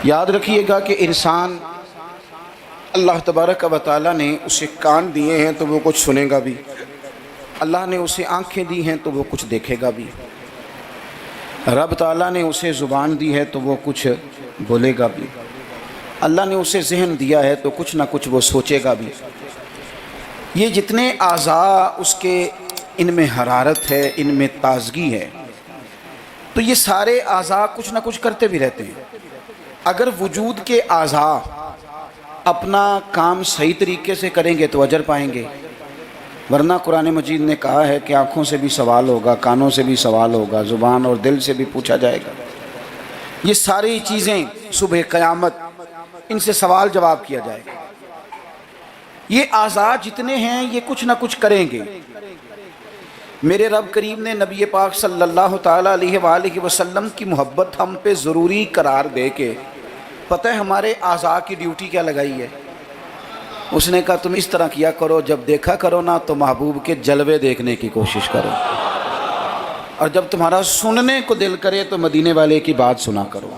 یاد رکھیے گا کہ انسان اللہ تبارک و تعالیٰ نے اسے کان دیے ہیں تو وہ کچھ سنے گا بھی، اللہ نے اسے آنکھیں دی ہیں تو وہ کچھ دیکھے گا بھی، رب تعالیٰ نے اسے زبان دی ہے تو وہ کچھ بولے گا بھی، اللہ نے اسے ذہن دیا ہے تو کچھ نہ کچھ وہ سوچے گا بھی۔ یہ جتنے اعضاء اس کے ان میں حرارت ہے، ان میں تازگی ہے، تو یہ سارے اعضاء کچھ نہ کچھ کرتے بھی رہتے ہیں۔ اگر وجود کے اعضاء اپنا کام صحیح طریقے سے کریں گے تو اجر پائیں گے، ورنہ قرآن مجید نے کہا ہے کہ آنکھوں سے بھی سوال ہوگا، کانوں سے بھی سوال ہوگا، زبان اور دل سے بھی پوچھا جائے گا۔ یہ ساری چیزیں صبح قیامت ان سے سوال جواب کیا جائے گا۔ یہ اعضاء جتنے ہیں یہ کچھ نہ کچھ کریں گے۔ میرے رب کریم نے نبی پاک صلی اللہ تعالیٰ علیہ وآلہ وسلم کی محبت ہم پہ ضروری قرار دے کے پتہ ہے ہمارے اعضاء کی ڈیوٹی کیا لگائی ہے؟ اس نے کہا تم اس طرح کیا کرو، جب دیکھا کرو نا تو محبوب کے جلوے دیکھنے کی کوشش کرو، اور جب تمہارا سننے کو دل کرے تو مدینے والے کی بات سنا کرو،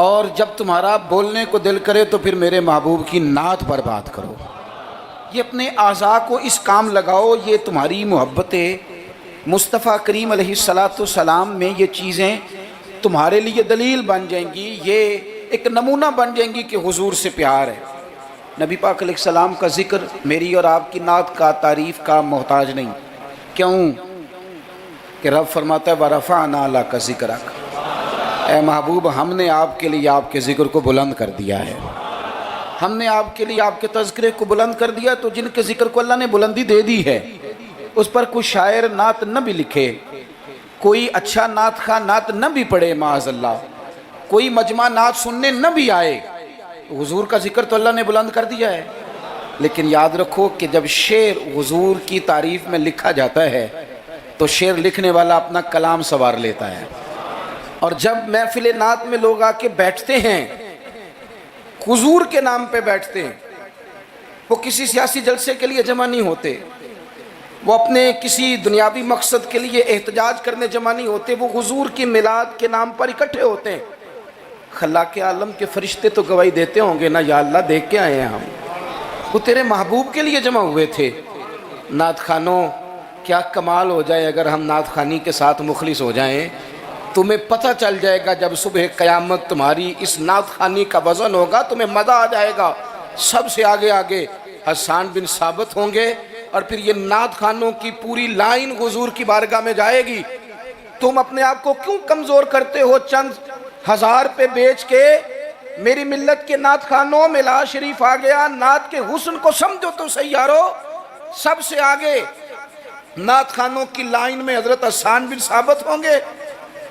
اور جب تمہارا بولنے کو دل کرے تو پھر میرے محبوب کی نعت پر بات کرو۔ یہ اپنے اعضاء کو اس کام لگاؤ، یہ تمہاری محبت مصطفیٰ کریم علیہ السلام میں یہ چیزیں تمہارے لیے دلیل بن جائیں گی، یہ ایک نمونہ بن جائیں گی کہ حضور سے پیار ہے۔ نبی پاک علیہ السلام کا ذکر میری اور آپ کی نعت کا، تعریف کا محتاج نہیں۔ کیوں کہ رب فرماتا ہے وَرَفَعْنَا لَكَ ذِكْرَكَ، اے محبوب ہم نے آپ کے لیے آپ کے ذکر کو بلند کر دیا ہے، ہم نے آپ کے لیے آپ کے تذکرے کو بلند کر دیا۔ تو جن کے ذکر کو اللہ نے بلندی دے دی ہے اس پر کوئی شاعر نعت نہ بھی لکھے، کوئی اچھا نعت خواہ نعت نہ بھی پڑھے معاذ اللہ، کوئی مجمع نعت سننے نہ بھی آئے، حضور کا ذکر تو اللہ نے بلند کر دیا ہے۔ لیکن یاد رکھو کہ جب شعر حضور کی تعریف میں لکھا جاتا ہے تو شعر لکھنے والا اپنا کلام سنوار لیتا ہے، اور جب محفل نعت میں لوگ آ کے بیٹھتے ہیں حضور کے نام پہ بیٹھتے ہیں، وہ کسی سیاسی جلسے کے لیے جمع نہیں ہوتے، وہ اپنے کسی دنیاوی مقصد کے لیے احتجاج کرنے جمع نہیں ہوتے، وہ حضور کی میلاد کے نام پر اکٹھے ہوتے ہیں۔ خلاق عالم کے فرشتے تو گواہی دیتے ہوں گے نا، یا اللہ دیکھ کے آئے ہیں ہم، وہ تیرے محبوب کے لیے جمع ہوئے تھے۔ نعت خانوں کیا کمال ہو جائے اگر ہم نعت خانی کے ساتھ مخلص ہو جائیں، تمہیں پتہ چل جائے گا جب صبح قیامت تمہاری اس نعت خانی کا وزن ہوگا، تمہیں مزہ آ جائے گا۔ سب سے آگے آگے حسان بن ثابت ہوں گے، اور پھر یہ نعت خانوں کی پوری لائن حضور کی بارگاہ میں جائے گی۔ تم اپنے آپ کو کیوں کمزور کرتے ہو چند ہزار پہ بیچ کے؟ میری ملت کے نعت خانوں میں لا شریف آ گیا، نعت کے حسن کو سمجھو تو صحیح یارو۔ سب سے آگے نعت خانوں کی لائن میں حضرت حسان بن ثابت ہوں گے،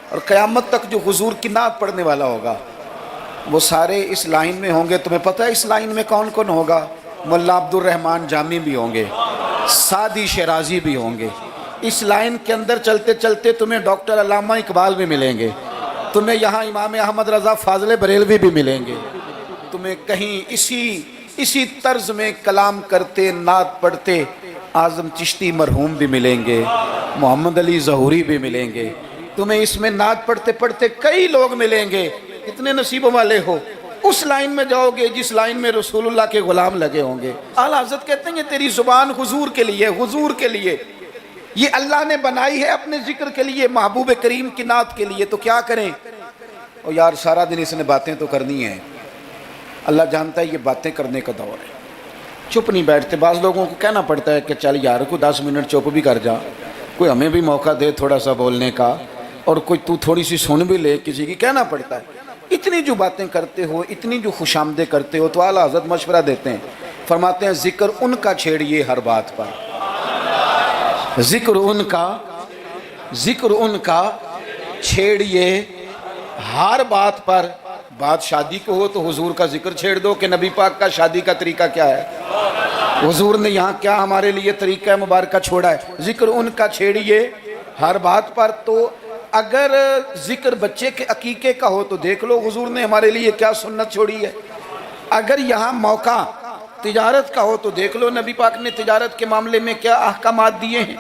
اور قیامت تک جو حضور کی نعت پڑھنے والا ہوگا وہ سارے اس لائن میں ہوں گے۔ تمہیں پتہ ہے اس لائن میں کون کون ہوگا؟ ملا عبد الرحمن جامی بھی ہوں گے، سعدی شیرازی بھی ہوں گے۔ اس لائن کے اندر چلتے چلتے تمہیں ڈاکٹر علامہ اقبال بھی ملیں گے، تمہیں یہاں امام احمد رضا فاضل بریلوی بھی ملیں گے، تمہیں کہیں اسی طرز میں کلام کرتے نعت پڑھتے اعظم چشتی مرحوم بھی ملیں گے، محمد علی ظہوری بھی ملیں گے، تمہیں اس میں نعت پڑھتے پڑھتے کئی لوگ ملیں گے۔ اتنے نصیبوں والے ہو، اس لائن میں جاؤ گے جس لائن میں رسول اللہ کے غلام لگے ہوں گے۔ اعلیٰ حضرت کہتے ہیں یہ تیری زبان حضور کے لیے، حضور کے لیے، یہ اللہ نے بنائی ہے اپنے ذکر کے لیے، محبوب کریم کی نعت کے لیے۔ تو کیا کریں؟ اور یار سارا دن اس نے باتیں تو کرنی ہیں، اللہ جانتا ہے یہ باتیں کرنے کا دور ہے، چپ نہیں بیٹھتے۔ بعض لوگوں کو کہنا پڑتا ہے کہ چل یار کوئی 10 منٹ چپ بھی کر جا، کوئی ہمیں بھی موقع دے تھوڑا سا بولنے کا، اور کوئی تو تھوڑی سی سن بھی لے، کسی کی کہنا پڑتا ہے۔ اتنی جو باتیں کرتے ہو، اتنی جو خوش آمدیں کرتے ہو، تو اعلیٰ حضرت مشورہ دیتے ہیں، فرماتے ہیں ذکر ان کا چھیڑیے ہر بات پر، ذکر ان کا چھیڑیے ہر بات پر۔ بات شادی کو ہو تو حضور کا ذکر چھیڑ دو کہ نبی پاک کا شادی کا طریقہ کیا ہے، حضور نے یہاں کیا ہمارے لیے طریقہ مبارکہ چھوڑا ہے۔ ذکر ان کا چھیڑیے ہر بات پر۔ تو اگر ذکر بچے کے عقیقے کا ہو تو دیکھ لو حضور نے ہمارے لیے کیا سنت چھوڑی ہے۔ اگر یہاں موقع تجارت کا ہو تو دیکھ لو نبی پاک نے تجارت کے معاملے میں کیا احکامات دیے ہیں۔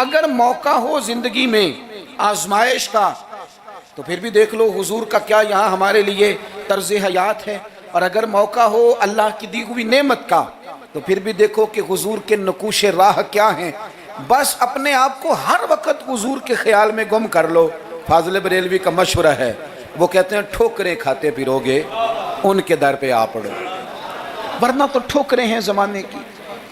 اگر موقع ہو زندگی میں آزمائش کا تو پھر بھی دیکھ لو حضور کا کیا یہاں ہمارے لیے طرز حیات ہے، اور اگر موقع ہو اللہ کی دی ہوئی نعمت کا تو پھر بھی دیکھو کہ حضور کے نقوش راہ کیا ہیں۔ بس اپنے آپ کو ہر وقت حضور کے خیال میں گم کر لو۔ فاضل بریلوی کا مشورہ ہے، وہ کہتے ہیں ٹھوکریں کھاتے پھرو گے ان کے در پہ آ پڑو، ورنہ تو ٹھوکریں ہیں زمانے کی۔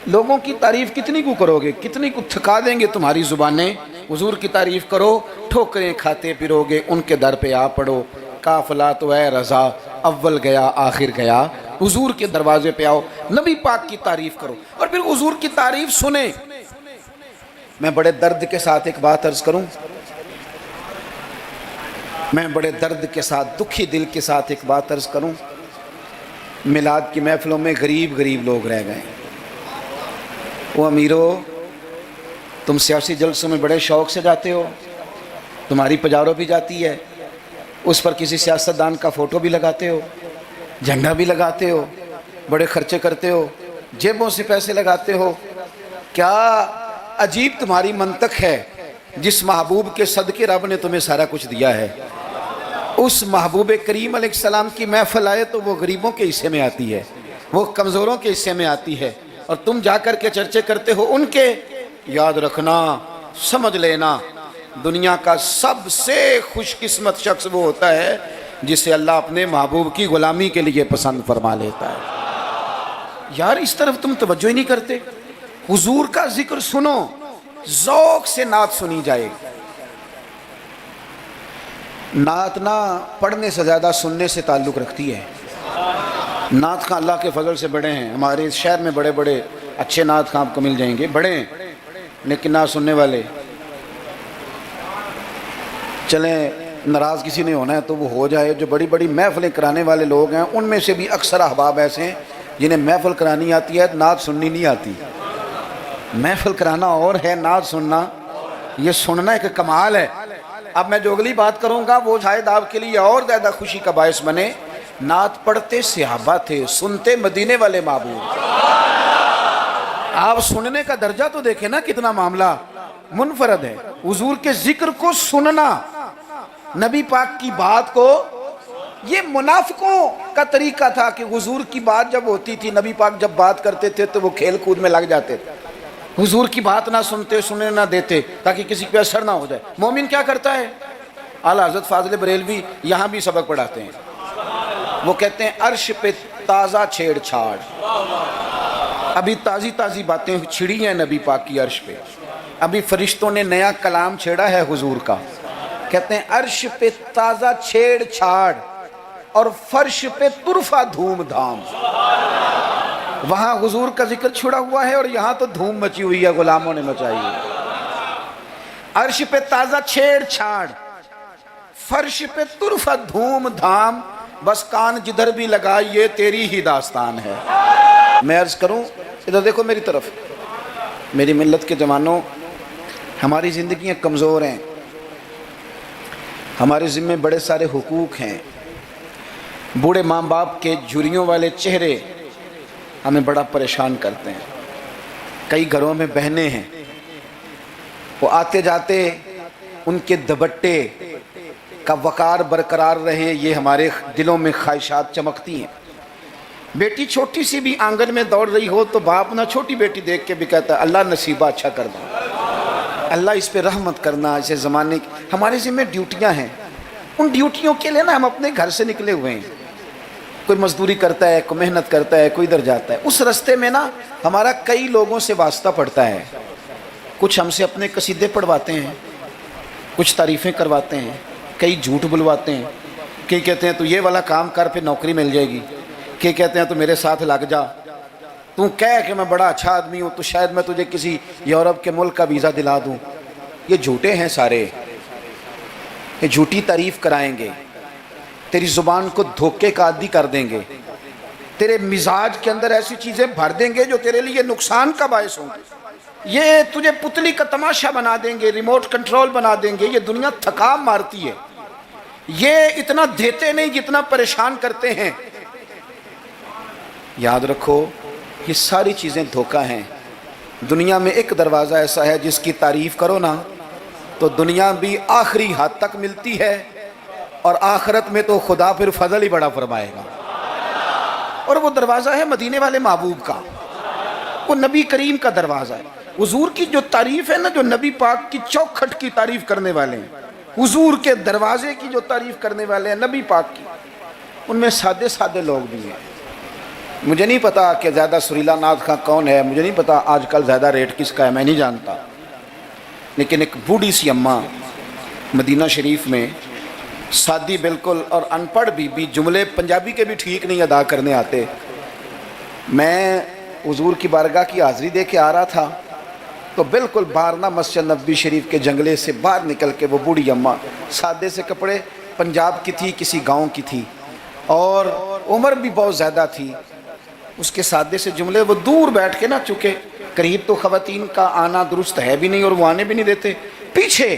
لوگوں کی تعریف کتنی کو کرو گے، کتنی کو تھکا دیں گے تمہاری زبانیں۔ حضور کی تعریف کرو، ٹھوکریں کھاتے پھرو گے ان کے در پہ آ پڑو۔ قافلہ تو اے رضا اول گیا آخر گیا، حضور کے دروازے پہ آؤ، نبی پاک کی تعریف کرو اور پھر حضور کی تعریف سنیں۔ میں بڑے درد کے ساتھ ایک بات عرض کروں، میں بڑے درد کے ساتھ، دکھی دل کے ساتھ ایک بات عرض کروں۔ میلاد کی محفلوں میں غریب لوگ رہ گئے۔ وہ امیرو، تم سیاسی جلسوں میں بڑے شوق سے جاتے ہو، تمہاری پجارو بھی جاتی ہے، اس پر کسی سیاستدان کا فوٹو بھی لگاتے ہو، جھنڈا بھی لگاتے ہو، بڑے خرچے کرتے ہو، جیبوں سے پیسے لگاتے ہو۔ کیا عجیب تمہاری منطق ہے، جس محبوب کے صدقے رب نے تمہیں سارا کچھ دیا ہے، اس محبوب کریم علیہ السلام کی محفل آئے تو وہ غریبوں کے حصے میں آتی ہے، وہ کمزوروں کے حصے میں آتی ہے، اور تم جا کر کے چرچے کرتے ہو ان کے۔ یاد رکھنا، سمجھ لینا، دنیا کا سب سے خوش قسمت شخص وہ ہوتا ہے جسے اللہ اپنے محبوب کی غلامی کے لیے پسند فرما لیتا ہے۔ یار اس طرف تم توجہ ہی نہیں کرتے۔ حضور کا ذکر سنو، ذوق سے نعت سنی جائے۔ نعت نہ پڑھنے سے زیادہ سننے سے تعلق رکھتی ہے۔ نعت خواں اللہ کے فضل سے بڑے ہیں، ہمارے اس شہر میں بڑے بڑے اچھے نعت خواں آپ کو مل جائیں گے، بڑے ہیں لیکن نعت سننے والے۔ چلیں ناراض کسی نے ہونا ہے تو وہ ہو جائے۔ جو بڑی بڑی محفلیں کرانے والے لوگ ہیں ان میں سے بھی اکثر احباب ایسے ہیں جنہیں محفل کرانی آتی ہے، نعت سننی نہیں آتی۔ محفل کرانا اور ہے، نعت سننا، یہ سننا ایک کمال ہے۔ اب میں جو اگلی بات کروں گا وہ شاید آپ کے لیے اور زیادہ خوشی کا باعث بنے۔ نعت پڑھتے صحابہ تھے، سنتے مدینے والے محبوب۔ آپ سننے کا درجہ تو دیکھیں نا، کتنا معاملہ منفرد ہے۔ حضور کے ذکر کو سننا، نبی پاک کی بات کو، یہ منافقوں کا طریقہ تھا کہ حضور کی بات جب ہوتی تھی، نبی پاک جب بات کرتے تھے تو وہ کھیل کود میں لگ جاتے تھے، حضور کی بات نہ سنتے، سننے نہ دیتے تاکہ کسی پہ اثر نہ ہو جائے۔ مومن کیا کرتا ہے؟ اعلیٰ حضرت فاضل بریلوی یہاں بھی سبق پڑھاتے ہیں، وہ کہتے ہیں عرش پہ تازہ چھیڑ چھاڑ، ابھی تازی باتیں چھڑی ہیں نبی پاک کی عرش پہ، ابھی فرشتوں نے نیا کلام چھیڑا ہے حضور کا۔ کہتے ہیں عرش پہ تازہ چھیڑ چھاڑ اور فرش پہ طرفہ دھوم دھام۔ وہاں حضور کا ذکر چھڑا ہوا ہے اور یہاں تو دھوم مچی ہوئی ہے، غلاموں نے مچائی ہے۔ عرش پہ تازہ چھیڑ چھاڑ، فرش پہ طرفہ دھوم دھام، بس کان جدھر بھی لگا یہ تیری ہی داستان ہے۔ میں عرض کروں، ادھر دیکھو میری طرف، میری ملت کے جوانوں، ہماری زندگیاں کمزور ہیں، ہمارے ذمہ بڑے سارے حقوق ہیں۔ بوڑھے ماں باپ کے جھریوں والے چہرے ہمیں بڑا پریشان کرتے ہیں۔ کئی گھروں میں بہنیں ہیں، وہ آتے جاتے ان کے دبٹے کا وقار برقرار رہے، یہ ہمارے دلوں میں خواہشات چمکتی ہیں۔ بیٹی چھوٹی سی بھی آنگن میں دوڑ رہی ہو تو باپ نہ چھوٹی بیٹی دیکھ کے بھی کہتا ہے اللہ نصیبہ اچھا کر دو، اللہ اس پہ رحمت کرنا۔ اسے زمانے کی ہمارے ذمہ ڈیوٹیاں ہیں، ان ڈیوٹیوں کے لیے نا ہم اپنے گھر سے نکلے ہوئے ہیں۔ کوئی مزدوری کرتا ہے، کوئی محنت کرتا ہے، کوئی ادھر جاتا ہے، اس رستے میں نا ہمارا کئی لوگوں سے واسطہ پڑتا ہے۔ کچھ ہم سے اپنے قصیدے پڑھواتے ہیں، کچھ تعریفیں کرواتے ہیں، کئی جھوٹ بلواتے ہیں، کئی کہتے ہیں تو یہ والا کام کر پھر نوکری مل جائے گی، کئی کہتے ہیں تو میرے ساتھ لگ جا، تو کہہ کہ میں بڑا اچھا آدمی ہوں تو شاید میں تجھے کسی یورپ کے ملک کا ویزا دلا دوں۔ یہ جھوٹے ہیں سارے، یہ جھوٹی تعریف کرائیں گے، تیری زبان کو دھوکے کا عادی کر دیں گے، تیرے مزاج کے اندر ایسی چیزیں بھر دیں گے جو تیرے لیے نقصان کا باعث ہوں گے، یہ تجھے پتلی کا تماشا بنا دیں گے، ریموٹ کنٹرول بنا دیں گے۔ یہ دنیا تھکا مارتی ہے، یہ اتنا دیتے نہیں جتنا پریشان کرتے ہیں۔ یاد رکھو یہ ساری چیزیں دھوکہ ہیں۔ دنیا میں ایک دروازہ ایسا ہے جس کی تعریف کرو نا تو دنیا بھی آخری حد تک ملتی ہے اور آخرت میں تو خدا پھر فضل ہی بڑا فرمائے گا۔ اور وہ دروازہ ہے مدینے والے محبوب کا، وہ نبی کریم کا دروازہ ہے۔ حضور کی جو تعریف ہے نا، جو نبی پاک کی چوکھٹ کی تعریف کرنے والے ہیں، حضور کے دروازے کی جو تعریف کرنے والے ہیں نبی پاک کی، ان میں سادے سادے لوگ بھی ہیں۔ مجھے نہیں پتا کہ زیادہ سریلا ناتھ خاں کون ہے، مجھے نہیں پتا آج کل زیادہ ریٹ کس کا ہے، میں نہیں جانتا، لیکن ایک بوڑھی سی اماں مدینہ شریف میں، سادی بالکل اور ان پڑھ بھی جملے پنجابی کے بھی ٹھیک نہیں ادا کرنے آتے۔ میں حضور کی بارگاہ کی حاضری دے کے آ رہا تھا تو بالکل باہر نا مسجد نبوی شریف کے جنگلے سے باہر نکل کے وہ بوڑھی اماں، سادے سے کپڑے، پنجاب کی تھی، کسی گاؤں کی تھی، اور عمر بھی بہت زیادہ تھی۔ اس کے سادے سے جملے، وہ دور بیٹھ کے نا، چونکہ قریب تو خواتین کا آنا درست ہے بھی نہیں اور وہ آنے بھی نہیں دیتے، پیچھے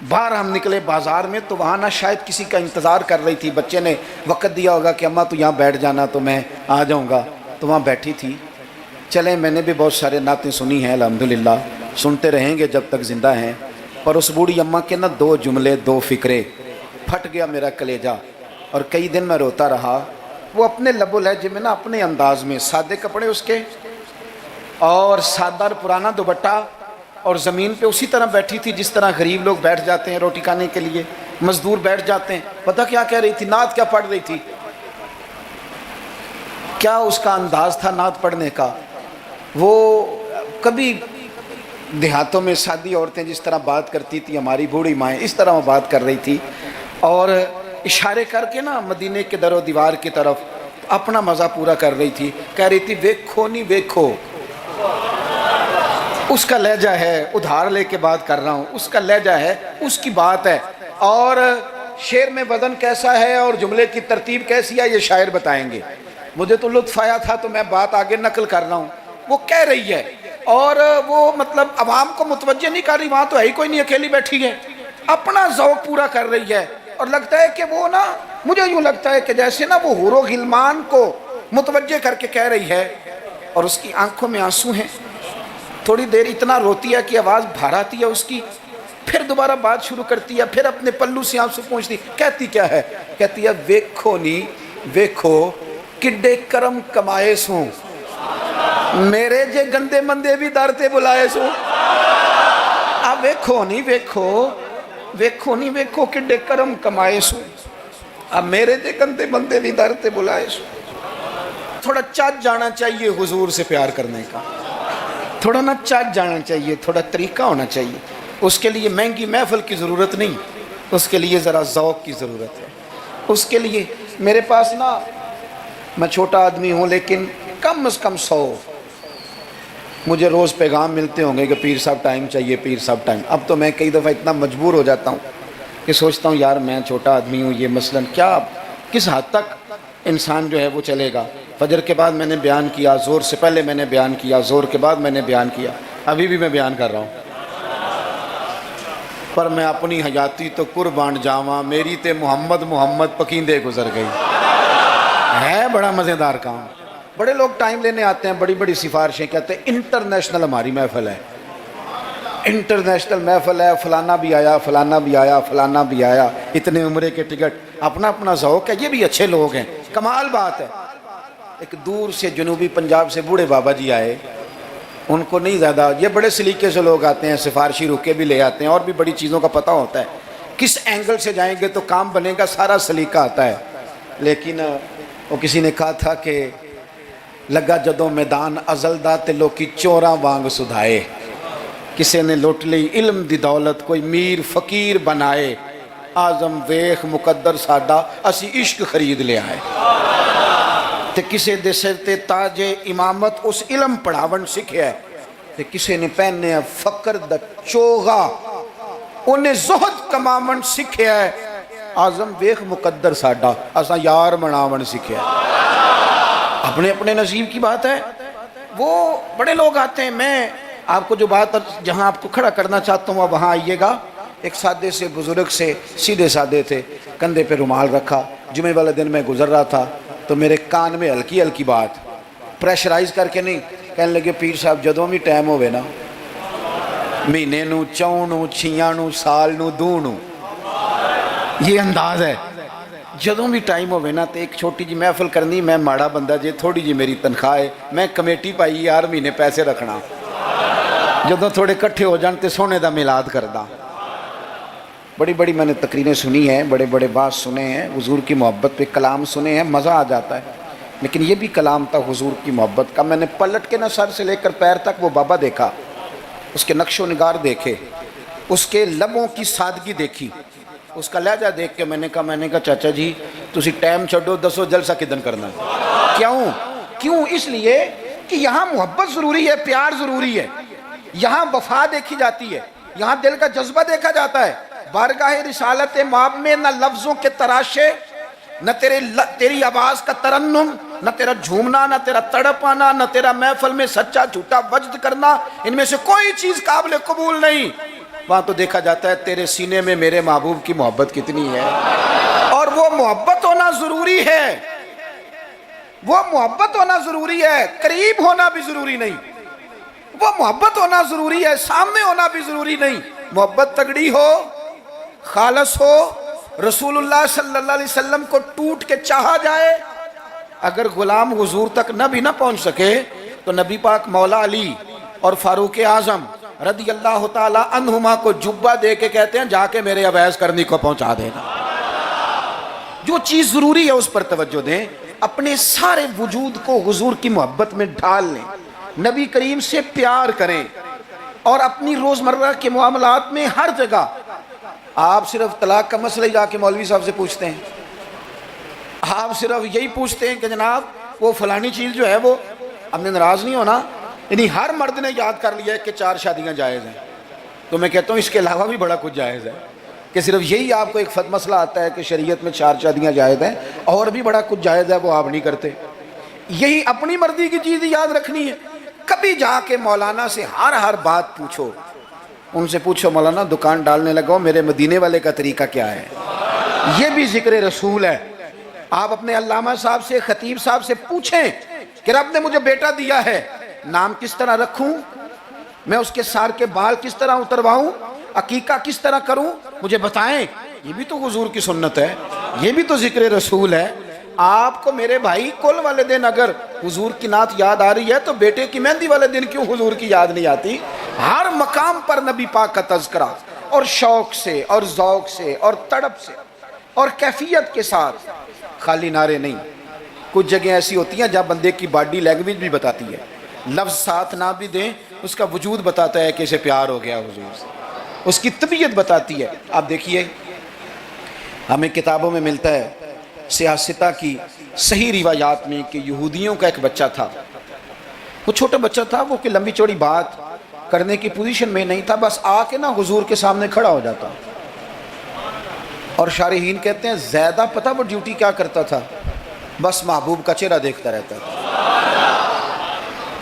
باہر ہم نکلے بازار میں تو وہاں نا شاید کسی کا انتظار کر رہی تھی، بچے نے وقت دیا ہوگا کہ اماں تو یہاں بیٹھ جانا تو میں آ جاؤں گا، تو وہاں بیٹھی تھی۔ چلیں، میں نے بھی بہت سارے نعتیں سنی ہیں الحمدللہ، سنتے رہیں گے جب تک زندہ ہیں، پر اس بوڑھی اماں کے نا دو جملے، دو فکرے، پھٹ گیا میرا کلیجہ، اور کئی دن میں روتا رہا۔ وہ اپنے لب و لہجے میں نا، اپنے انداز میں، سادے کپڑے اس کے اور سادہ پرانا دوپٹہ، اور زمین پہ اسی طرح بیٹھی تھی جس طرح غریب لوگ بیٹھ جاتے ہیں روٹی کھانے کے لیے، مزدور بیٹھ جاتے ہیں۔ پتہ کیا کہہ رہی تھی؟ نعت کیا پڑھ رہی تھی؟ کیا اس کا انداز تھا نعت پڑھنے کا؟ وہ کبھی دیہاتوں میں سادی عورتیں جس طرح بات کرتی تھی، ہماری بوڑھی مائیں اس طرح وہ بات کر رہی تھی، اور اشارے کر کے نا مدینے کے در و دیوار کی طرف اپنا مزہ پورا کر رہی تھی، کہہ رہی تھی ویکھو نہیں ویکھو۔ اس کا لہجہ ہے، ادھار لے کے بات کر رہا ہوں، اس کا لہجہ ہے، اس کی بات ہے، اور شعر میں وزن کیسا ہے اور جملے کی ترتیب کیسی ہے یہ شاعر بتائیں گے۔ مجھے تو لطف آیا تھا تو میں بات آگے نقل کر رہا ہوں۔ وہ کہہ رہی ہے اور وہ مطلب عوام کو متوجہ نہیں کر رہی، وہاں تو ہے ہی کوئی نہیں، اکیلی بیٹھی ہے، اپنا ذوق پورا کر رہی ہے، اور لگتا ہے کہ وہ نا، مجھے یوں لگتا ہے کہ جیسے نا وہ حور و غلمان کو متوجہ کر کے کہہ رہی ہے، اور اس کی آنکھوں میں آنسو ہیں۔ تھوڑی دیر اتنا روتی ہے کہ آواز بھار آتی ہے اس کی، پھر دوبارہ بات شروع کرتی ہے، پھر اپنے پلو سے آنسو پہنچتی، کہتی کیا ہے؟ کہتی ہے ویکھو نی ویکھو کڈے کرم کمائے سوں، میرے جے گندے مندے بھی در تے بلائے سوں۔ اب ویکھو نی ویکھو، ویکھو نی ویکھو کڈے کرم کمائے سوں، اب میرے جے گندے مندے بھی در تے بلائے سوں۔ تھوڑا چاچ جانا چاہیے حضور سے پیار کرنے کا، تھوڑا نا چاچ جانا چاہیے، تھوڑا طریقہ ہونا چاہیے۔ اس کے لیے مہنگی محفل کی ضرورت نہیں، اس کے لیے ذرا ذوق کی ضرورت ہے۔ اس کے لیے میرے پاس نا، میں چھوٹا آدمی ہوں لیکن کم از کم 100 مجھے روز پیغام ملتے ہوں گے کہ پیر صاحب ٹائم چاہیے، پیر صاحب ٹائم۔ اب تو میں کئی دفعہ اتنا مجبور ہو جاتا ہوں کہ سوچتا ہوں یار میں چھوٹا آدمی ہوں، یہ مثلاً کیا کس حد تک انسان جو ہے وہ چلے گا۔ فجر کے بعد میں نے بیان کیا، زور سے پہلے میں نے بیان کیا، زور کے بعد میں نے بیان کیا، ابھی بھی میں بیان کر رہا ہوں، پر میں اپنی حیاتی تو قربان جاواں، میری تے محمد محمد پکیندے گزر گئی۔ ہے بڑا مزیدار کام۔ بڑے لوگ ٹائم لینے آتے ہیں، بڑی بڑی سفارشیں، کہتے ہیں انٹرنیشنل ہماری محفل ہے، انٹرنیشنل محفل ہے، فلانا بھی آیا، فلانا بھی آیا، فلانا بھی آیا، اتنے عمرے کے ٹکٹ، اپنا اپنا ذوق ہے، یہ بھی اچھے لوگ ہیں، کمال بات ہے۔ ایک دور سے جنوبی پنجاب سے بوڑھے بابا جی آئے، ان کو نہیں زیادہ، یہ بڑے سلیقے سے لوگ آتے ہیں، سفارشی روکے بھی لے آتے ہیں، اور بھی بڑی چیزوں کا پتہ ہوتا ہے، کس اینگل سے جائیں گے تو کام بنے گا، سارا سلیقہ آتا ہے۔ لیکن وہ کسی نے کہا تھا کہ لگا جدوں میدان ازل دا تے لوکی چوراں وانگ سدھائے، کسی نے لوٹ لی علم دی دولت، کوئی میر فقیر بنائے، آزم ویخ مقدر ساڈا اسی عشق خرید لے آئے، تے کسے دے سر تے تاج امامت اس علم پڑھاون سکھیا ہے، تے کسے نے پہنے فقر دا چوغا انہیں زہد کماون سکھیا ہے، آزم ویخ مقدر ساڈا اسا یار مناون سکھیا ہے۔ اپنے اپنے نصیب کی بات ہے۔ وہ بڑے لوگ آتے ہیں، میں آپ کو جو بات جہاں آپ کو کھڑا کرنا چاہتا ہوں وہاں آئیے گا۔ ایک سادے سے بزرگ سے، سیدھے سادے تھے، کندھے پہ رومال رکھا، جمعے والے دن میں گزر رہا تھا تو میرے کان میں ہلکی ہلکی بات، پریشرائز کر کے نہیں، کہنے لگے پیر صاحب جدوں بھی ٹائم ہوئے نا، مہینے نو، چون نو، چھیاں نو، سال نو، دوں نو، یہ انداز ہے. جدوں بھی ٹائم ہوئے نا تو ایک چھوٹی جی محفل کرنی, میں ماڑا بندہ جے, تھوڑی جی میری تنخواہ ہے, میں کمیٹی پائی ہر مہینے پیسے رکھنا, جدوں تھوڑے کٹھے ہو جان تے سونے دا میلاد کردا. بڑی بڑی میں نے تقریریں سنی ہیں, بڑے بڑے بات سنے ہیں, حضور کی محبت پہ کلام سنے ہیں, مزہ آ جاتا ہے. لیکن یہ بھی کلام تھا حضور کی محبت کا. میں نے پلٹ کے نہ سر سے لے کر پیر تک وہ بابا دیکھا, اس کے نقش و نگار دیکھے, اس کے لبوں کی سادگی دیکھی, اس کا لہجہ دیکھ کے میں نے کہا چاچا جی تسی ٹائم چھڈو, دسو جلسہ کدن کرنا ہے. کیوں؟ اس لیے کہ یہاں محبت ضروری ہے, پیار ضروری ہے, یہاں وفا دیکھی جاتی ہے, یہاں دل کا جذبہ دیکھا جاتا ہے. بارگاہ رسالت مآب میں نہ لفظوں کے تراشے, نہ تیری آواز کا ترنم, نہ تیرا جھومنا, نہ تیرا تڑپ آنا, نہ تیرا محفل میں سچا جھوٹا وجد کرنا, ان میں سے کوئی چیز قابل قبول نہیں. وہاں تو دیکھا جاتا ہے تیرے سینے میں میرے محبوب کی محبت کتنی ہے, اور وہ محبت ہونا ضروری ہے, وہ محبت ہونا ضروری ہے, قریب ہونا بھی ضروری نہیں. وہ محبت ہونا ضروری ہے, سامنے ہونا بھی ضروری نہیں. محبت تگڑی ہو, خالص ہو, رسول اللہ صلی اللہ علیہ وسلم کو ٹوٹ کے چاہا جائے. اگر غلام حضور تک نہ بھی نہ پہنچ سکے تو نبی پاک مولا علی اور فاروق اعظم رضی اللہ تعالی عنہما کو جبہ دے کے کہتے ہیں جا کے میرے اویس کرنی کو پہنچا دینا. جو چیز ضروری ہے اس پر توجہ دیں, اپنے سارے وجود کو حضور کی محبت میں ڈھال لیں, نبی کریم سے پیار کریں, اور اپنی روزمرہ کے معاملات میں ہر جگہ. آپ صرف طلاق کا مسئلہ جا کے مولوی صاحب سے پوچھتے ہیں, آپ صرف یہی پوچھتے ہیں کہ جناب وہ فلانی چیز جو ہے وہ, ہم نے ناراض نہیں ہونا, یعنی ہر مرد نے یاد کر لیا ہے کہ 4 شادیاں جائز ہیں. تو میں کہتا ہوں اس کے علاوہ بھی بڑا کچھ جائز ہے, کہ صرف یہی آپ کو ایک مسئلہ آتا ہے کہ شریعت میں 4 شادیاں جائز ہیں, اور بھی بڑا کچھ جائز ہے وہ آپ نہیں کرتے. یہی اپنی مرضی کی چیز یاد رکھنی ہے. کبھی جا کے مولانا سے ہر بات پوچھو, ان سے پوچھو مولانا دکان ڈالنے لگا میرے مدینے والے کا طریقہ کیا ہے, یہ بھی ذکر رسول ہے. آپ اپنے علامہ صاحب سے, خطیب صاحب سے پوچھیں کہ رب نے مجھے بیٹا دیا ہے, نام کس طرح رکھوں, میں اس کے سار کے بال کس طرح اترواؤں, عقیقہ کس طرح کروں, مجھے بتائیں. یہ بھی تو حضور کی سنت ہے, یہ بھی تو ذکر رسول ہے. آپ کو میرے بھائی کل والے دن اگر حضور کی نعت یاد آ رہی ہے تو بیٹے کی مہندی والے دن کیوں حضور کی یاد نہیں آتی. ہر مقام پر نبی پاک کا تذکرہ, اور شوق سے اور ذوق سے اور تڑپ سے اور کیفیت کے ساتھ, خالی نعرے نہیں. کچھ جگہیں ایسی ہوتی ہیں جہاں بندے کی باڈی لینگویج بھی بتاتی ہے, لفظ ساتھ نہ بھی دیں اس کا وجود بتاتا ہے کہ اسے پیار ہو گیا حضور سے, اس کی طبیعت بتاتی ہے. آپ دیکھیے ہمیں کتابوں میں ملتا ہے سیاستہ کی صحیح روایات میں کہ یہودیوں کا ایک بچہ تھا, وہ چھوٹا بچہ تھا, وہ کہ لمبی چوڑی بات کرنے کی پوزیشن میں نہیں تھا, بس آ کے نا حضور کے سامنے کھڑا ہو جاتا. اور شارحین کہتے ہیں زیادہ پتہ وہ ڈیوٹی کیا کرتا تھا, بس محبوب کا چہرہ دیکھتا رہتا تھا,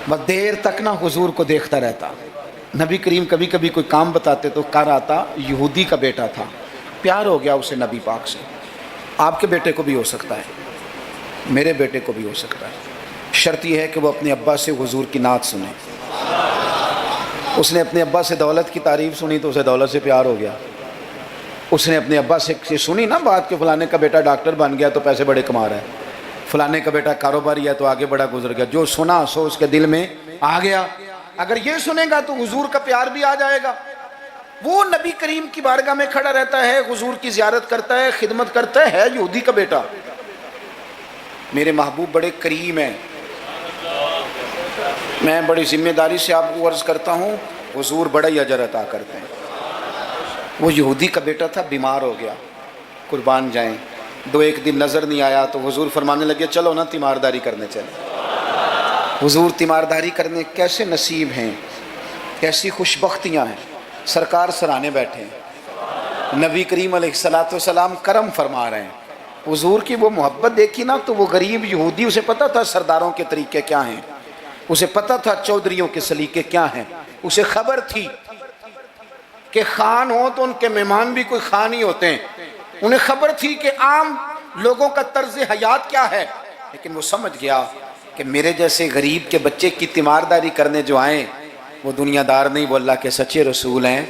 بس دیر تک نا حضور کو دیکھتا رہتا. نبی کریم کبھی کبھی کوئی کام بتاتے تو کر آتا, یہودی کا بیٹا تھا, پیار ہو گیا اسے نبی پاک سے. آپ کے بیٹے کو بھی ہو سکتا ہے, میرے بیٹے کو بھی ہو سکتا ہے. شرط یہ ہے کہ وہ اپنے ابا سے حضور کی نعت سنے. اس نے اپنے ابا سے دولت کی تعریف سنی تو اسے دولت سے پیار ہو گیا. اس نے اپنے ابا سے سنی نا بات کہ فلانے کا بیٹا ڈاکٹر بن گیا تو پیسے بڑے کما رہا ہے, فلانے کا بیٹا کاروباری ہے تو آگے بڑا گزر گیا. جو سنا سو اس کے دل میں آ گیا. اگر یہ سنے گا تو حضور کا پیار بھی آ جائے گا. وہ نبی کریم کی بارگاہ میں کھڑا رہتا ہے, حضور کی زیارت کرتا ہے, خدمت کرتا ہے یہودی کا بیٹا. میرے محبوب بڑے کریم ہیں, میں بڑی ذمہ داری سے آپ کو عرض کرتا ہوں, حضور بڑا ہی اجر عطا کرتے ہیں. وہ یہودی کا بیٹا تھا, بیمار ہو گیا, قربان جائیں. 2-1 دن نظر نہیں آیا تو حضور فرمانے لگے چلو نا تیمارداری کرنے چلے. حضور تیمارداری کرنے کیسے نصیب ہیں, کیسی خوشبختیاں ہیں. سرکار سرانے بیٹھے ہیں, نبی کریم علیہ الصلوۃ والسلام کرم فرما رہے ہیں. حضور کی وہ محبت دیکھی نا تو وہ غریب یہودی, اسے پتہ تھا سرداروں کے طریقے کیا ہیں, اسے پتہ تھا چودھریوں کے سلیقے کیا ہیں, اسے خبر تھی کہ خان ہو تو ان کے مہمان بھی کوئی خان ہی ہوتے ہیں, انہیں خبر تھی کہ عام لوگوں کا طرز حیات کیا ہے. لیکن وہ سمجھ گیا کہ میرے جیسے غریب کے بچے کی تیمارداری کرنے جو آئیں وہ دنیا دار نہیں, وہ اللہ کے سچے رسول ہیں.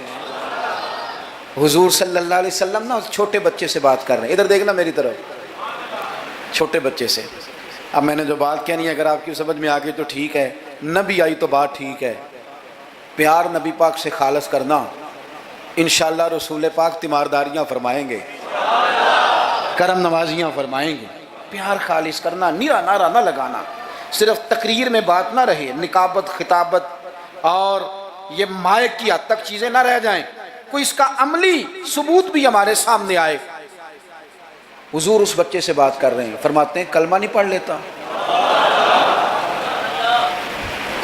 حضور صلی اللہ علیہ وسلم نا چھوٹے بچے سے بات کر رہے ہیں، ادھر دیکھنا میری طرف، چھوٹے بچے سے۔ اب میں نے جو بات کہنی ہے اگر آپ کی سمجھ میں آ گئی تو ٹھیک ہے، نہ بھی آئی تو بات ٹھیک ہے۔ پیار نبی پاک سے خالص کرنا، انشاءاللہ رسول پاک تیمارداریاں فرمائیں گے، کرم نوازیاں فرمائیں گے۔ پیار خالص کرنا، نیرا نعرہ نہ لگانا، صرف تقریر میں بات نہ رہے، نکابت خطابت اور یہ مائک کی حد تک چیزیں نہ رہ جائیں، کوئی اس کا عملی ثبوت بھی ہمارے سامنے آئے۔ حضور اس بچے سے بات کر رہے ہیں، فرماتے ہیں کلمہ نہیں پڑھ لیتا؟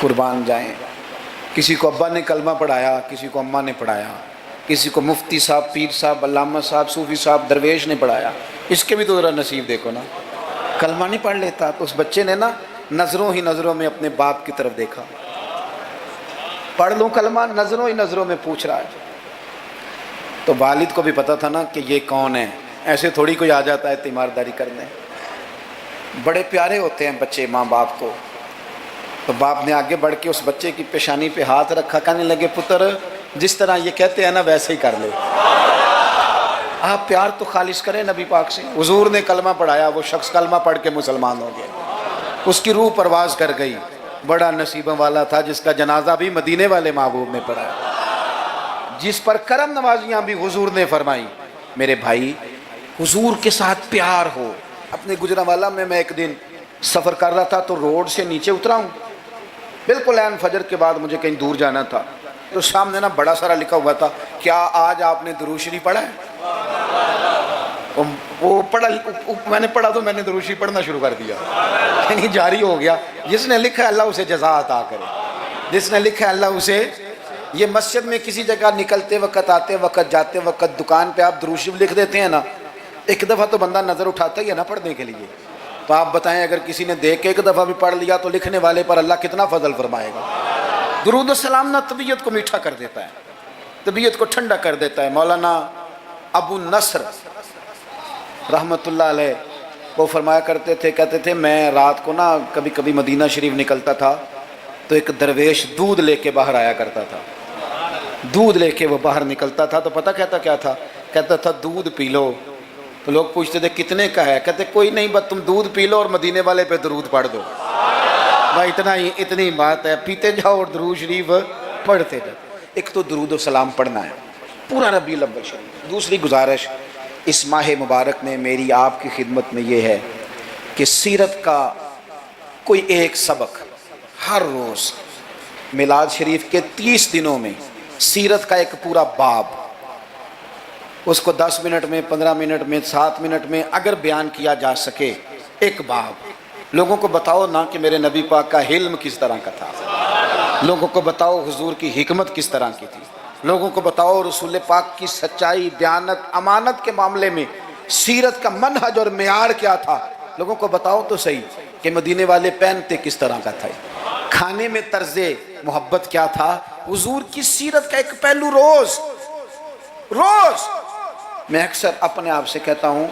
قربان جائیں، کسی کو ابا نے کلمہ پڑھایا، کسی کو اماں نے پڑھایا، کسی کو مفتی صاحب، پیر صاحب، علامہ صاحب، صوفی صاحب، درویش نے پڑھایا، اس کے بھی تو ذرا نصیب دیکھو نا، کلمہ نہیں پڑھ لیتا۔ تو اس بچے نے نا نظروں ہی نظروں میں اپنے باپ کی طرف دیکھا، پڑھ لوں کلمہ، نظروں ہی نظروں میں پوچھ رہا ہے۔ تو والد کو بھی پتا تھا نا کہ یہ کون ہے، ایسے تھوڑی کوئی آ جاتا ہے تیمارداری کرنے، بڑے پیارے ہوتے ہیں بچے ماں باپ کو۔ تو باپ نے آگے بڑھ کے اس بچے کی پیشانی پہ ہاتھ رکھا، کہنے لگے پتر جس طرح یہ کہتے ہیں نا ویسے ہی کر لے، آپ پیار تو خالص کریں نبی پاک سے۔ حضور نے کلمہ پڑھایا، وہ شخص کلمہ پڑھ کے مسلمان ہو گیا، اس کی روح پرواز کر گئی۔ بڑا نصیبہ والا تھا جس کا جنازہ بھی مدینے والے محبوب نے پڑھا، جس پر کرم نوازیاں بھی حضور نے فرمائی۔ میرے بھائی، حضور کے ساتھ پیار ہو۔ اپنے گجرانوالہ میں ایک دن سفر کر رہا تھا تو روڈ سے نیچے اترا ہوں، بالکل عین فجر کے بعد مجھے کہیں دور جانا تھا، تو سامنے نا بڑا سارا لکھا ہوا تھا، کیا آج آپ نے درود شریف پڑھا ہے؟ وہ پڑھا، میں نے پڑھا تو میں نے درود شریف پڑھنا شروع کر دیا، یعنی جاری ہو گیا۔ جس نے لکھا ہے اللہ اسے جزا عطا کرے، جس نے لکھا ہے اللہ اسے۔ یہ مسجد میں کسی جگہ نکلتے وقت، آتے وقت، جاتے وقت، دکان پہ آپ درود شریف لکھ دیتے ہیں نا، ایک دفعہ تو بندہ نظر اٹھاتا ہی ہے نا پڑھنے کے لیے۔ تو آپ بتائیں اگر کسی نے دیکھ کے ایک دفعہ بھی پڑھ لیا تو لکھنے والے پر اللہ کتنا فضل فرمائے گا۔ درود السلام نہ طبیعت کو میٹھا کر دیتا ہے، طبیعت کو ٹھنڈا کر دیتا ہے۔ مولانا ابو نصر رحمۃ اللہ علیہ وہ فرمایا کرتے تھے، کہتے تھے میں رات کو نا کبھی کبھی مدینہ شریف نکلتا تھا تو ایک درویش دودھ لے کے باہر آیا کرتا تھا، دودھ لے کے وہ باہر نکلتا تھا تو پتہ کہتا کیا تھا؟ کہتا تھا دودھ پی لو۔ تو لوگ پوچھتے تھے کتنے کا ہے؟ کہتے کوئی نہیں، بس تم دودھ پی لو اور مدینے والے پہ درود پڑھ دو، بھائی اتنی بات ہے، پیتے جاؤ اور درود شریف پڑھتے جاؤ۔ ایک تو درود و سلام پڑھنا ہے پورا ربیع الاول شریف۔ دوسری گزارش اس ماہ مبارک میں میری آپ کی خدمت میں یہ ہے کہ سیرت کا کوئی ایک سبق ہر روز، میلاد شریف کے 30 دنوں میں سیرت کا ایک پورا باب، اس کو 10 منٹ میں، 15 منٹ میں، 7 منٹ میں اگر بیان کیا جا سکے، ایک باب۔ لوگوں کو بتاؤ نا کہ میرے نبی پاک کا حلم کس طرح کا تھا، لوگوں کو بتاؤ حضور کی حکمت کس طرح کی تھی، لوگوں کو بتاؤ رسول پاک کی سچائی، دیانت، امانت کے معاملے میں سیرت کا منہج اور معیار کیا تھا۔ لوگوں کو بتاؤ تو صحیح کہ مدینے والے پہنتے کس طرح کا تھا، کھانے میں طرز محبت کیا تھا۔ حضور کی سیرت کا ایک پہلو روز میں اکثر اپنے آپ سے کہتا ہوں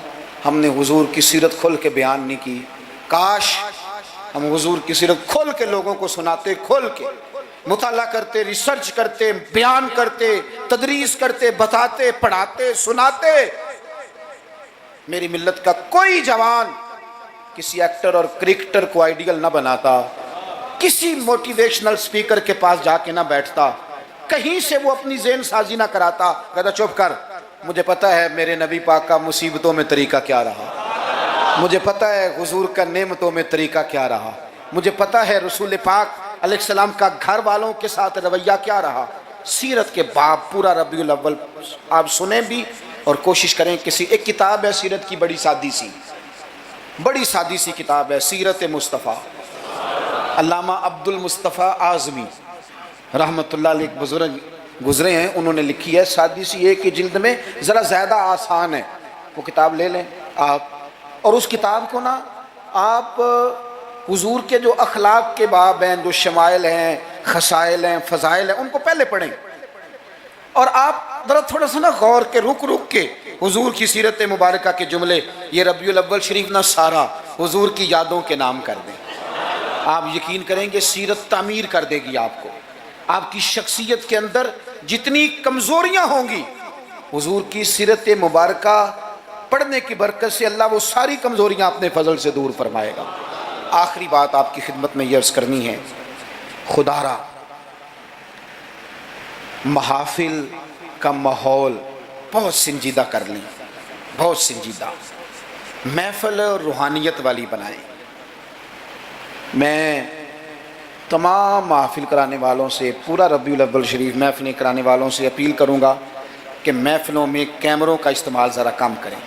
ہم نے حضور کی سیرت کھول کے بیان نہیں کی، کاش ہم حضور کی سیرت کھول کے لوگوں کو سناتے، کھول کے مطالعہ کرتے، ریسرچ کرتے، بیان کرتے، تدریس کرتے، بتاتے، پڑھاتے، سناتے۔ میری ملت کا کوئی جوان کسی ایکٹر اور کرکٹر کو آئیڈیل نہ بناتا، کسی موٹیویشنل سپیکر کے پاس جا کے نہ بیٹھتا، کہیں سے وہ اپنی ذہن سازی نہ کراتا، کہتا چپ کر، مجھے پتہ ہے میرے نبی پاک کا مصیبتوں میں طریقہ کیا رہا، مجھے پتہ ہے حضور کا نعمتوں میں طریقہ کیا رہا، مجھے پتہ ہے رسول پاک علیہ السلام کا گھر والوں کے ساتھ رویہ کیا رہا۔ سیرت کے باب پورا ربیع الاول آپ سنیں بھی اور کوشش کریں۔ کسی ایک کتاب ہے سیرت کی، بڑی سادی سی کتاب ہے، سیرت مصطفیٰ، علامہ عبد المصطفیٰ اعظمی رحمۃ اللہ علیہ ایک بزرگ گزرے ہیں، انہوں نے لکھی ہے، سادی سی ایک ہی جلد میں، ذرا زیادہ آسان ہے، وہ کتاب لے لیں آپ، اور اس کتاب کو نا آپ حضور کے جو اخلاق کے باب ہیں، جو شمائل ہیں، خصائل ہیں، فضائل ہیں، ان کو پہلے پڑھیں، اور آپ ذرا تھوڑا سا نا غور کے رک کے حضور کی سیرت مبارکہ کے جملے، یہ ربیع الاول شریف نہ سارا حضور کی یادوں کے نام کر دیں۔ آپ یقین کریں گے سیرت تعمیر کر دے گی آپ کو، آپ کی شخصیت کے اندر جتنی کمزوریاں ہوں گی حضور کی سیرت مبارکہ پڑھنے کی برکت سے اللہ وہ ساری کمزوریاں اپنے فضل سے دور فرمائے گا۔ آخری بات آپ کی خدمت میں یہ عرض کرنی ہے، خدا را محافل کا ماحول بہت سنجیدہ کر لیں، بہت سنجیدہ، محفل روحانیت والی بنائیں۔ میں تمام محافل کرانے والوں سے، پورا ربیع الاول شریف محفلیں کرانے والوں سے اپیل کروں گا کہ محفلوں میں کیمروں کا استعمال ذرا کم کریں،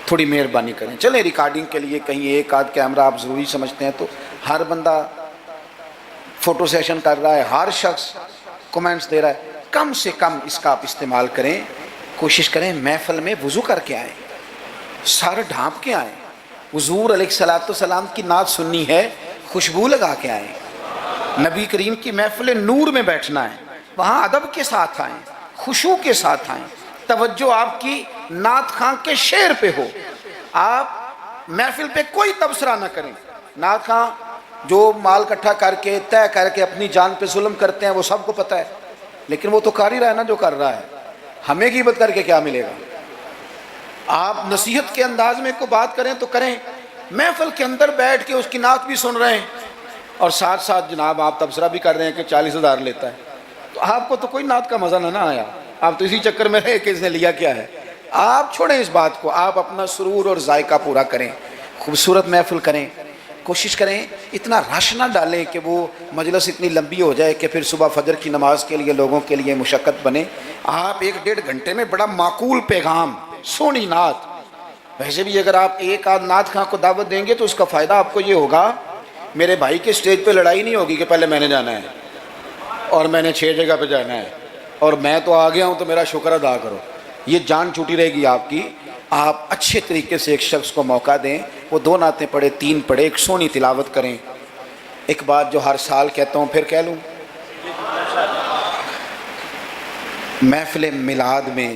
تھوڑی مہربانی کریں۔ چلیں ریکارڈنگ کے لیے کہیں ایک آدھ کیمرہ آپ ضروری سمجھتے ہیں تو ہر بندہ فوٹو سیشن کر رہا ہے، ہر شخص کومنٹس دے رہا ہے، کم سے کم اس کا آپ استعمال کریں۔ کوشش کریں محفل میں وضو کر کے آئیں، سر ڈھانپ کے آئیں، حضور علیہ السلام کی نعت سننی ہے، خوشبو لگا کے آئیں۔ نبی کریم کی محفل نور میں بیٹھنا ہے، وہاں ادب کے ساتھ آئیں، خشوع کے ساتھ آئیں، توجہ آپ کی نعت خواں کے شعر پہ ہو۔ آپ محفل پہ کوئی تبصرہ نہ کریں۔ نعت خواں جو مال اکٹھا کر کے طے کر کے اپنی جان پہ ظلم کرتے ہیں وہ سب کو پتہ ہے، لیکن وہ تو کر ہی رہا ہے نا جو کر رہا ہے، ہمیں غیبت کر کے کیا ملے گا؟ آپ نصیحت کے انداز میں کوئی بات کریں تو کریں، محفل کے اندر بیٹھ کے اس کی نعت بھی سن رہے ہیں اور ساتھ ساتھ جناب آپ تبصرہ بھی کر رہے ہیں کہ 40,000 لیتا ہے، تو آپ کو تو کوئی نعت کا مزہ نہ آیا، آپ تو اسی چکر میں رہے کہ اس نے لیا کیا ہے۔ آپ چھوڑیں اس بات کو، آپ اپنا سرور اور ذائقہ پورا کریں، خوبصورت محفل کریں، کوشش کریں اتنا رش نہ ڈالیں کہ وہ مجلس اتنی لمبی ہو جائے کہ پھر صبح فجر کی نماز کے لیے لوگوں کے لیے مشقت بنے۔ آپ 1-1.5 گھنٹے میں بڑا معقول پیغام، سونی نعت، ویسے بھی اگر آپ ایک آدھ نعت خواں کو دعوت دیں گے تو اس کا فائدہ آپ کو یہ ہوگا، میرے بھائی کے سٹیج پہ لڑائی نہیں ہوگی کہ پہلے میں نے جانا ہے اور میں نے 6 جگہ پہ جانا ہے اور میں تو آ گیا ہوں تو میرا شکر ادا کرو، یہ جان چھوٹی رہے گی آپ کی۔ آپ اچھے طریقے سے ایک شخص کو موقع دیں، وہ 2 نعتیں پڑھے، 3 پڑھے، ایک سونی تلاوت کریں۔ ایک بات جو ہر سال کہتا ہوں پھر کہہ لوں، محفل میلاد میں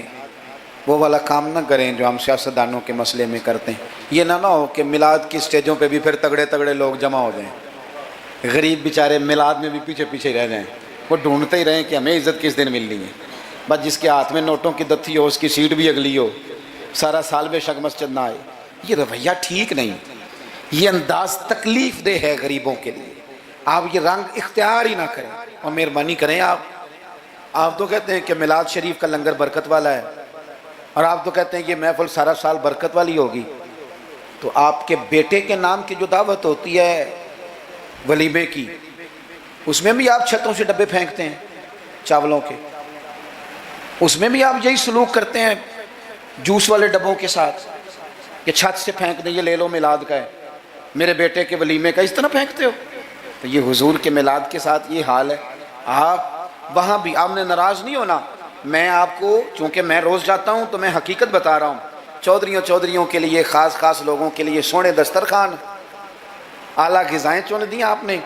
وہ والا کام نہ کریں جو ہم سیاستدانوں کے مسئلے میں کرتے ہیں۔ یہ نہ ہو کہ میلاد کی سٹیجوں پہ بھی پھر تگڑے تگڑے لوگ جمع ہو جائیں، غریب بیچارے میلاد میں بھی پیچھے پیچھے رہ جائیں، وہ ڈھونڈتے ہی رہیں کہ ہمیں عزت کس دن ملنی ہے۔ بس جس کے ہاتھ میں نوٹوں کی دتھی ہو اس کی سیٹ بھی اگلی ہو، سارا سال بے شک مسجد نہ آئے۔ یہ رویہ ٹھیک نہیں، یہ انداز تکلیف دہ ہے غریبوں کے لیے۔ آپ یہ رنگ اختیار ہی نہ کریں اور مہربانی کریں۔ آپ تو کہتے ہیں کہ میلاد شریف کا لنگر برکت والا ہے اور آپ تو کہتے ہیں کہ یہ محفل سارا سال برکت والی ہوگی، تو آپ کے بیٹے کے نام کی جو دعوت ہوتی ہے ولیمے کی، اس میں بھی آپ چھتوں سے ڈبے پھینکتے ہیں چاولوں کے، اس میں بھی آپ یہی سلوک کرتے ہیں جوس والے ڈبوں کے ساتھ کہ چھت سے پھینک دیں، یہ لے لو میلاد کا ہے، میرے بیٹے کے ولیمے کا، اس طرح پھینکتے ہو۔ تو یہ حضور کے میلاد کے ساتھ یہ حال ہے۔ آپ وہاں بھی آپ نے ناراض نہیں ہونا، میں آپ کو چونکہ میں روز جاتا ہوں تو میں حقیقت بتا رہا ہوں، چودھریوں کے لیے، خاص لوگوں کے لیے سونے دسترخوان، اعلیٰ غذائیں چن دی آپ نے،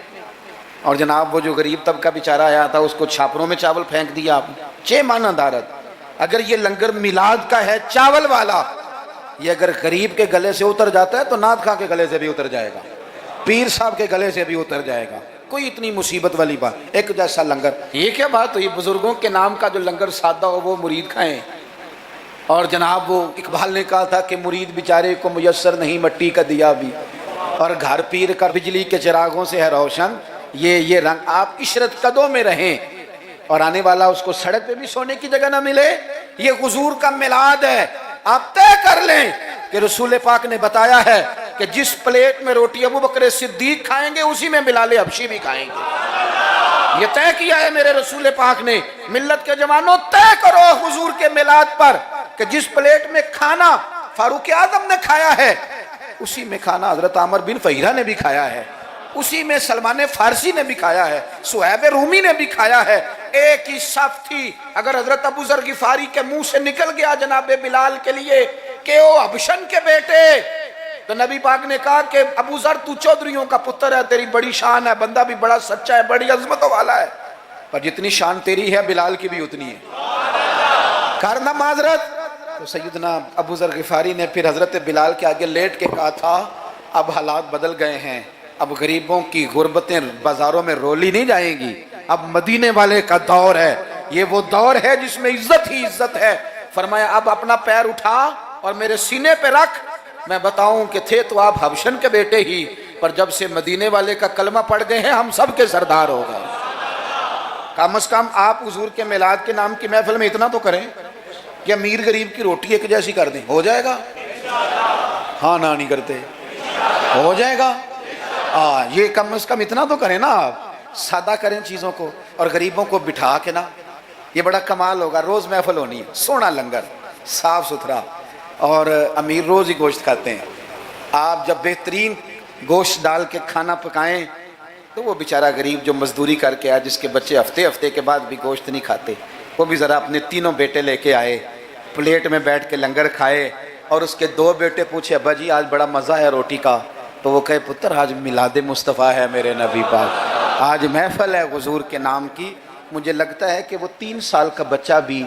اور جناب وہ جو غریب طبقہ بیچارہ آیا تھا اس کو چھاپروں میں چاول پھینک دیا آپ نے۔ چھ معنی دارت، اگر یہ لنگر میلاد کا ہے چاول والا، یہ اگر غریب کے گلے سے اتر جاتا ہے تو نعت خواں کے گلے سے بھی اتر جائے گا، پیر صاحب کے گلے سے بھی اتر جائے گا۔ کوئی اتنی مصیبت والی بات، ایک جیسا لنگر، یہ کیا بات ہوئی؟ بزرگوں کے نام کا جو لنگر سادہ ہو وہ مرید کھائیں۔ اور جناب وہ اقبال نے کہا تھا کہ مرید بیچارے کو میسر نہیں مٹی کا دیا بھی، اور گھر پیر کا بجلی کے چراغوں سے ہے روشن۔ یہ رنگ، آپ عشرت قدوں میں رہیں اور آنے والا اس کو سڑک پہ بھی سونے کی جگہ نہ ملے۔ یہ حضور کا میلاد ہے، آپ طے کر لیں کہ رسول پاک نے بتایا ہے کہ جس پلیٹ میں روٹی ابو بکر صدیق کھائیں گے اسی میں بلال حبشی بھی کھائیں گے۔ یہ طے کیا ہے میرے رسول پاک نے۔ ملت کے جوانوں طے کرو حضور کے میلاد پر کہ جس پلیٹ میں کھانا فاروق اعظم نے کھایا ہے اسی میں کھانا حضرت عامر بن فہیرہ نے بھی کھایا ہے، اسی میں سلمان فارسی نے بھی کھایا ہے، صہیب رومی نے بھی کھایا ہے۔ ایک ہی صف تھی۔ اگر حضرت ابو ذر غفاری کے منہ سے نکل گیا جناب بلال کے لیے کہ او حبشن کے بیٹے، تو نبی پاک نے کہا کہ ابو ذر تو چودھریوں کا پتر ہے، تیری بڑی شان ہے، بندہ بھی بڑا سچا ہے، بڑی عظمتوں والا ہے، پر جتنی شان تیری ہے بلال کی بھی اتنی ہے، کرنا معذرت۔ تو سیدنا ابو ذر غفاری نے پھر حضرت بلال کے آگے لیٹ کے کہا تھا اب حالات بدل گئے ہیں، اب غریبوں کی غربتیں بازاروں میں رولی نہیں جائیں گی، اب مدینے والے کا دور ہے، یہ وہ دور ہے جس میں عزت ہی عزت ہے۔ فرمایا اب اپنا پیر اٹھا اور میرے سینے پہ رکھ، میں بتاؤں کہ تھے تو آپ حبشن کے بیٹے ہی، پر جب سے مدینے والے کا کلمہ پڑھ گئے ہیں ہم سب کے سردار ہو گئے۔ کم از کم آپ حضور کے میلاد کے نام کی محفل میں اتنا تو کریں کہ امیر غریب کی روٹی ایک جیسی کر دیں، ہو جائے گا؟ ہاں نہ نہیں کرتے، ہو جائے گا؟ یہ کم از کم اتنا تو کریں نا، آپ سادہ کریں چیزوں کو، اور غریبوں کو بٹھا کے نا، یہ بڑا کمال ہوگا۔ روز محفل ہونی ہے، سونا لنگر، صاف ستھرا، اور امیر روز ہی گوشت کھاتے ہیں۔ آپ جب بہترین گوشت ڈال کے کھانا پکائیں تو وہ بیچارہ غریب جو مزدوری کر کے آیا، جس کے بچے ہفتے ہفتے کے بعد بھی گوشت نہیں کھاتے، وہ بھی ذرا اپنے تینوں بیٹے لے کے آئے، پلیٹ میں بیٹھ کے لنگر کھائے، اور اس کے دو بیٹے پوچھے ابا جی آج بڑا مزہ ہے روٹی کا، تو وہ کہے پتر آج میلاد مصطفیٰ ہے میرے نبی پاک، آج محفل ہے حضور کے نام کی۔ مجھے لگتا ہے کہ وہ 3 سال کا بچہ بھی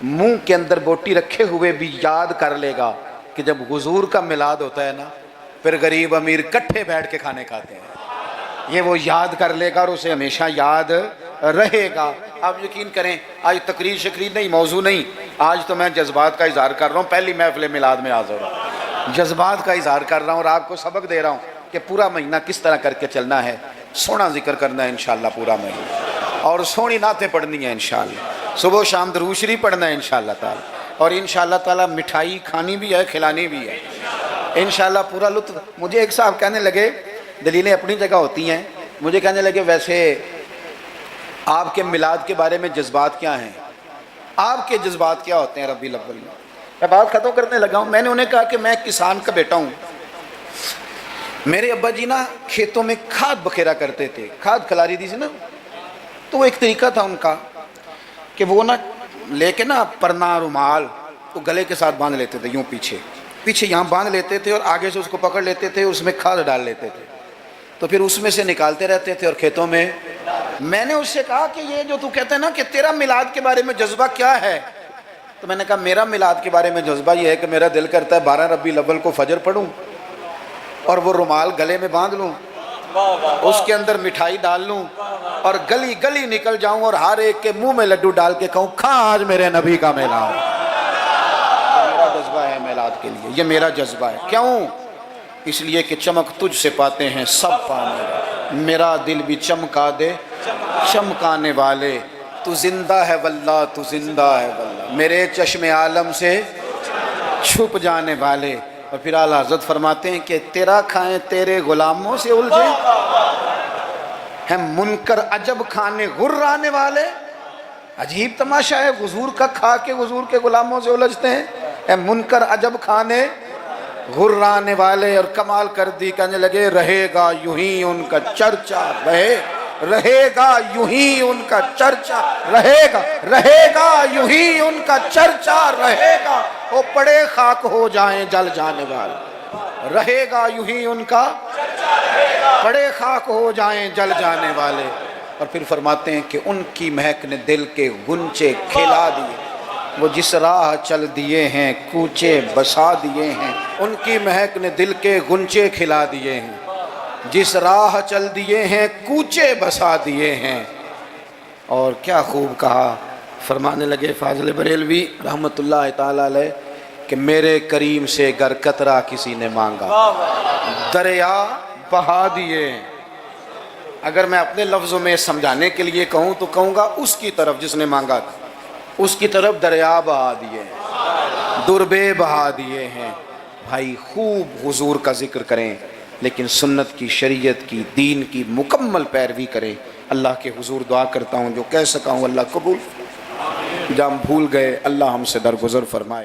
منہ کے اندر بوٹی رکھے ہوئے بھی یاد کر لے گا کہ جب حضور کا میلاد ہوتا ہے نا، پھر غریب امیر کٹھے بیٹھ کے کھانے کھاتے ہیں، یہ وہ یاد کر لے گا اور اسے ہمیشہ یاد رہے گا۔ آپ یقین کریں آج تقریر شکریر نہیں، موضوع نہیں، آج تو میں جذبات کا اظہار کر رہا ہوں، پہلی محفل میلاد میں حاضر ہوں، جذبات کا اظہار کر رہا ہوں، اور آپ کو سبق دے رہا ہوں کہ پورا مہینہ کس طرح کر کے چلنا ہے۔ سونا ذکر کرنا ہے انشاءاللہ پورا مہینہ، اور سونی نعتیں پڑھنی ہیں انشاءاللہ، صبح و شام درود شریف پڑھنا ہے انشاءاللہ تعالی، اور انشاءاللہ تعالی مٹھائی کھانی بھی ہے، کھلانی بھی ہے انشاءاللہ پورا لطف۔ مجھے ایک صاحب کہنے لگے، دلیلیں اپنی جگہ ہوتی ہیں، مجھے کہنے لگے ویسے آپ کے میلاد کے بارے میں جذبات کیا ہیں، آپ کے جذبات کیا ہوتے ہیں ربیع الاول میں؟ میں بات ختم کرنے لگا ہوں۔ میں نے انہیں کہا کہ میں کسان کا بیٹا ہوں، میرے ابا جی نا کھیتوں میں کھاد بکھیرا کرتے تھے، کھاد کھلاری دی سی نا، تو وہ ایک طریقہ تھا ان کا کہ وہ نا لے کے نا پرنا رومال تو گلے کے ساتھ باندھ لیتے تھے، یوں پیچھے یہاں باندھ لیتے تھے، اور آگے سے اس کو پکڑ لیتے تھے، اس میں کھاد ڈال لیتے تھے، تو پھر اس میں سے نکالتے رہتے تھے اور کھیتوں میں۔ میں نے اس سے کہا کہ یہ جو تو کہتا ہے نا کہ تیرا میلاد کے بارے میں جذبہ کیا ہے، تو میں نے کہا میرا میلاد کے بارے میں جذبہ یہ ہے کہ میرا دل کرتا ہے 12 ربیع الاول کو فجر پڑھوں اور وہ رومال گلے میں باندھ لوں، اس کے اندر مٹھائی ڈال لوں، اور گلی گلی نکل جاؤں اور ہر ایک کے منہ میں لڈو ڈال کے کہوں کھا آج میرے نبی کا میلاد۔ میرا جذبہ ہے میلاد کے لیے، یہ میرا جذبہ ہے۔ کیوں؟ اس لیے کہ چمک تجھ سے پاتے ہیں سب پانے، میرا دل بھی چمکا دے چمکانے والے، تو زندہ ہے واللہ تو زندہ ہے واللہ، میرے چشم عالم سے چھپ جانے والے۔ اور پھر اعلیٰ حضرت فرماتے ہیں کہ تیرا کھائیں تیرے غلاموں سے الجھے ہیں منکر عجب کھانے غرانے والے۔ عجیب تماشا ہے، حضور کا کھا کے حضور کے غلاموں سے الجھتے ہیں، اے منکر عجب کھانے غرانے والے۔ اور کمال کر دی، کہنے لگے رہے گا یوں ہی ان کا چرچا، رہے گا یوں ہی ان کا چرچا، رہے گا یوں ہی ان کا چرچا رہے گا، وہ پڑے خاک ہو جائیں جل جانے والے، رہے گا یوں ہی ان کا پڑے خاک ہو جائیں جل جانے والے۔ اور پھر فرماتے ہیں کہ ان کی مہک نے دل کے غنچے کھلا دیے، وہ جس راہ چل دیے ہیں کوچے بسا دیے ہیں، ان کی مہک نے دل کے غنچے کھلا دیے ہیں، جس راہ چل دیے ہیں کوچے بسا دیے ہیں۔ اور کیا خوب کہا، فرمانے لگے فاضل بریلوی رحمت اللہ تعالی علیہ کہ میرے کریم سے گر قطرہ کسی نے مانگا دریا بہا دیے۔ اگر میں اپنے لفظوں میں سمجھانے کے لیے کہوں تو کہوں گا اس کی طرف جس نے مانگا تھا، اس کی طرف دریا بہا دیے ہیں، دربے بہا دیے ہیں۔ بھائی خوب حضور کا ذکر کریں، لیکن سنت کی، شریعت کی، دین کی مکمل پیروی کریں۔ اللہ کے حضور دعا کرتا ہوں جو کہہ سکا ہوں اللہ قبول، جہاں ہم بھول گئے اللہ ہم سے درگزر فرمائے۔